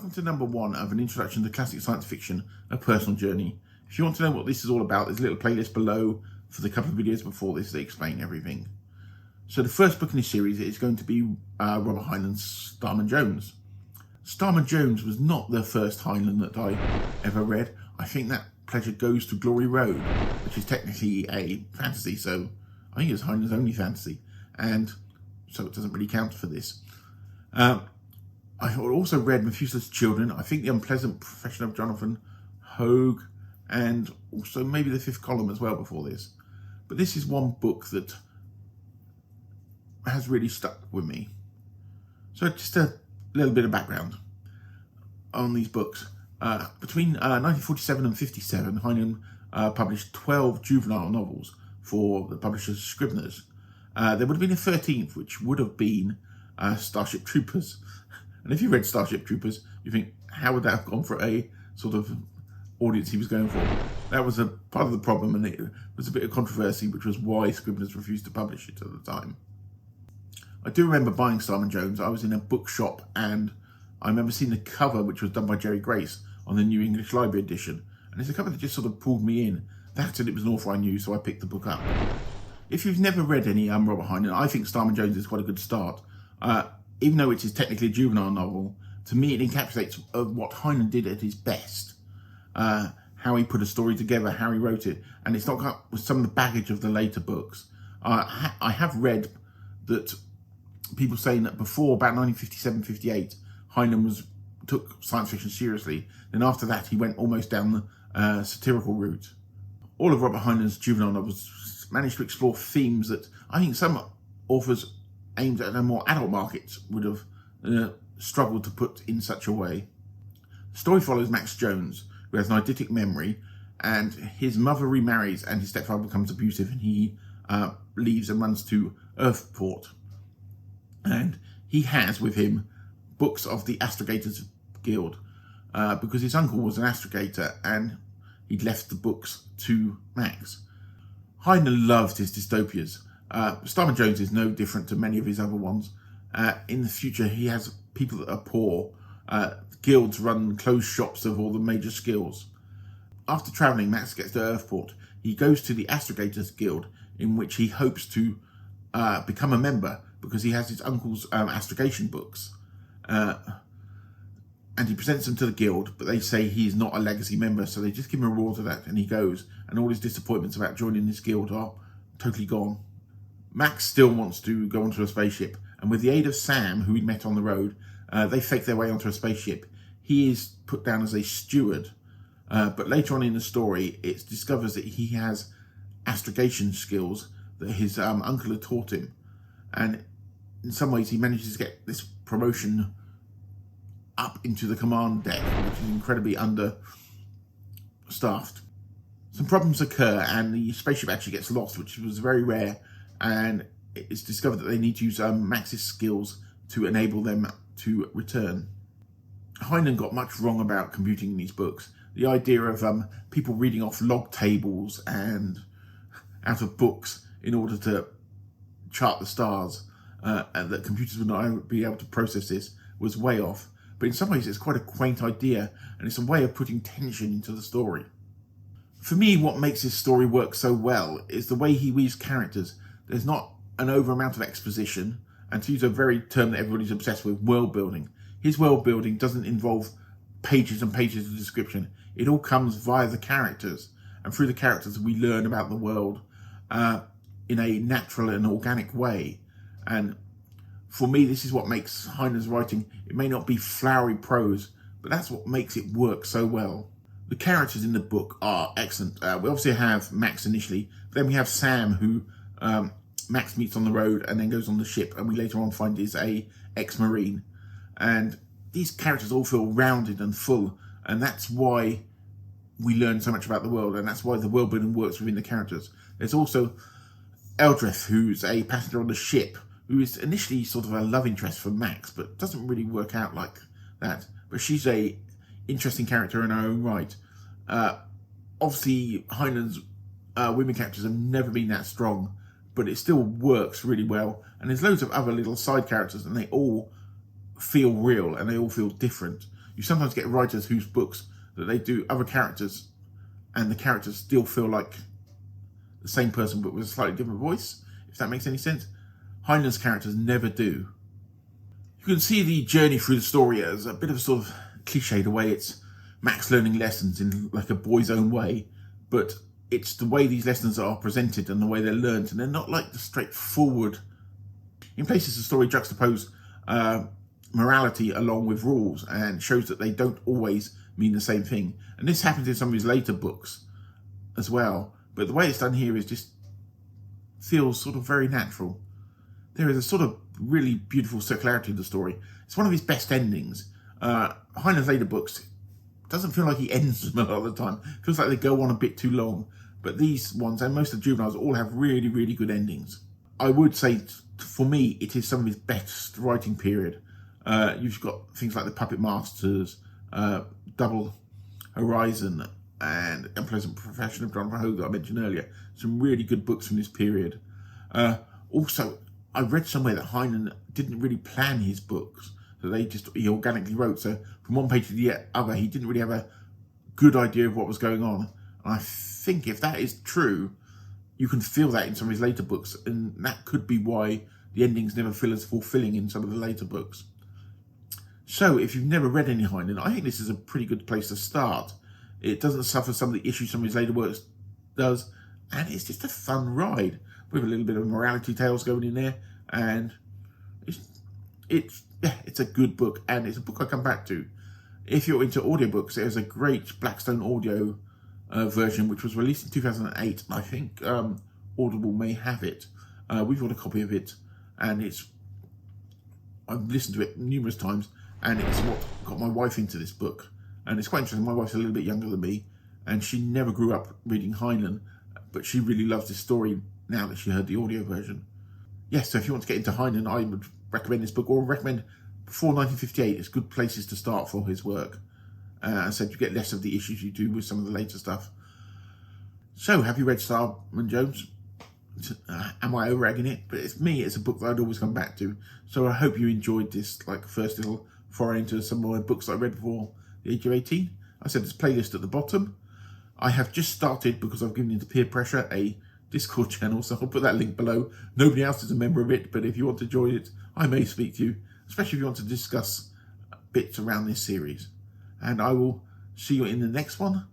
Welcome to number 1 of an introduction to classic science fiction, a personal journey. If you want to know what this is all about, there's a little playlist below for the couple of videos before this that explain everything. So the first book in this series is going to be Robert Heinlein's Starman Jones. Starman Jones was not the first Heinlein that I ever read. I think that pleasure goes to Glory Road, which is technically a fantasy, so I think it's Heinlein's only fantasy, and so it doesn't really count for this. I also read Methuselah's Children, I think The Unpleasant Profession of Jonathan Hogue, and also maybe The Fifth Column as well before this. But this is one book that has really stuck with me. So just a little bit of background on these books. Between 1947 and 57, Heinlein published 12 juvenile novels for the publisher's Scribners. There would have been a 13th, which would have been Starship Troopers. And if you read Starship Troopers, you think, how would that have gone for a sort of audience he was going for? That was a part of the problem, and it was a bit of controversy, which was why Scribners refused to publish it at the time. I do remember buying Starman Jones. I was in a bookshop, and I remember seeing the cover, which was done by Jerry Grace, on the New English Library edition. And it's a cover that just sort of pulled me in. That and it was an author I knew, so I picked the book up. If you've never read any Robert Heinlein, I think Starman Jones is quite a good start. Even though it is technically a juvenile novel, to me it encapsulates what Heinlein did at his best. How he put a story together, how he wrote it, and it's not got with some of the baggage of the later books. I have read that people saying that before about 1957-58, Heinlein took science fiction seriously. Then after that, he went almost down the satirical route. All of Robert Heinlein's juvenile novels managed to explore themes that I think some authors aimed at a more adult market would have struggled to put in such a way. The story follows Max Jones, who has an eidetic memory, and his mother remarries and his stepfather becomes abusive, and he leaves and runs to Earthport. And he has with him books of the Astrogators Guild, because his uncle was an astrogator and he'd left the books to Max. Heinlein loved his dystopias. Starman Jones is no different to many of his other ones. In the future, he has people that are poor. Guilds run closed shops of all the major skills. After travelling, Max gets to Earthport. He goes to the Astrogators Guild, in which he hopes to become a member because he has his uncle's astrogation books. And he presents them to the guild, but they say he's not a legacy member, so they just give him a reward for that, and he goes, and all his disappointments about joining this guild are totally gone. Max still wants to go onto a spaceship, and with the aid of Sam, who we met on the road, they fake their way onto a spaceship. He is put down as a steward, but later on in the story, it discovers that he has astrogation skills that his uncle had taught him, and in some ways he manages to get this promotion up into the command deck, which is incredibly understaffed. Some problems occur, and the spaceship actually gets lost, which was very rare, and it's discovered that they need to use Max's skills to enable them to return. Heinlein got much wrong about computing in these books. The idea of people reading off log tables and out of books in order to chart the stars, and that computers would not be able to process this, was way off. But in some ways it's quite a quaint idea, and it's a way of putting tension into the story. For me, what makes his story work so well is the way he weaves characters. There's not an over amount of exposition, and to use a very term that everybody's obsessed with, world building. His world building doesn't involve pages and pages of description. It all comes via the characters, and through the characters we learn about the world in a natural and organic way. And for me, this is what makes Heinlein's writing. It may not be flowery prose, but that's what makes it work so well. The characters in the book are excellent. We obviously have Max initially, but then we have Sam, who Max meets on the road and then goes on the ship, and we later on find is a ex-Marine. And these characters all feel rounded and full, and that's why we learn so much about the world, and that's why the world building works within the characters. There's also Eldrith, who's a passenger on the ship, who is initially sort of a love interest for Max, but doesn't really work out like that. But she's a interesting character in her own right. Obviously, Heinlein's women characters have never been that strong, but it still works really well. And there's loads of other little side characters, and they all feel real, and they all feel different. You sometimes get writers whose books that they do other characters, and the characters still feel like the same person but with a slightly different voice, if that makes any sense. Heinlein's characters never do. You can see the journey through the story as a bit of a sort of cliche, the way it's Max learning lessons in like a boy's own way, but it's the way these lessons are presented and the way they're learned, and they're not like the straightforward. In places, the story juxtaposes morality along with rules and shows that they don't always mean the same thing. And this happens in some of his later books as well. But the way it's done here is just feels sort of very natural. There is a sort of really beautiful circularity of the story. It's one of his best endings. Heinlein's later books doesn't feel like he ends them a lot of the time. It feels like they go on a bit too long. But these ones, and most of the juveniles, all have really, really good endings. I would say, for me, it is some of his best writing period. You've got things like The Puppet Masters, Double Horizon, and Unpleasant Profession of Jonathan Hogue that I mentioned earlier. Some really good books from this period. Also, I read somewhere that Heinlein didn't really plan his books, that he organically wrote. So from one page to the other, he didn't really have a good idea of what was going on. And I think if that is true, you can feel that in some of his later books, and that could be why the endings never feel as fulfilling in some of the later books. So if you've never read any Heinlein, I think this is a pretty good place to start. It doesn't suffer some of the issues some of his later works does, and it's just a fun ride with a little bit of morality tales going in there, and it's a good book, and it's a book I come back to. If you're into audiobooks, there's a great Blackstone audio version which was released in 2008, and I think Audible may have it. We've got a copy of it, and I've listened to it numerous times, and it's what got my wife into this book. And it's quite interesting. My wife's a little bit younger than me, and she never grew up reading Heinlein, but she really loves this story now that she heard the audio version. Yes, so if you want to get into Heinlein, I would recommend this book, or recommend before 1958. It's good places to start for his work. I said you get less of the issues you do with some of the later stuff. So, have you read Starman Jones? Am I over-egging it? But it's a book that I'd always come back to. So I hope you enjoyed this first little foray into some of my books that I read before the age of 18. I said there's a playlist at the bottom. I have just started, because I've given into peer pressure, a Discord channel, so I'll put that link below. Nobody else is a member of it, but if you want to join it, I may speak to you, especially if you want to discuss bits around this series. And I will see you in the next one.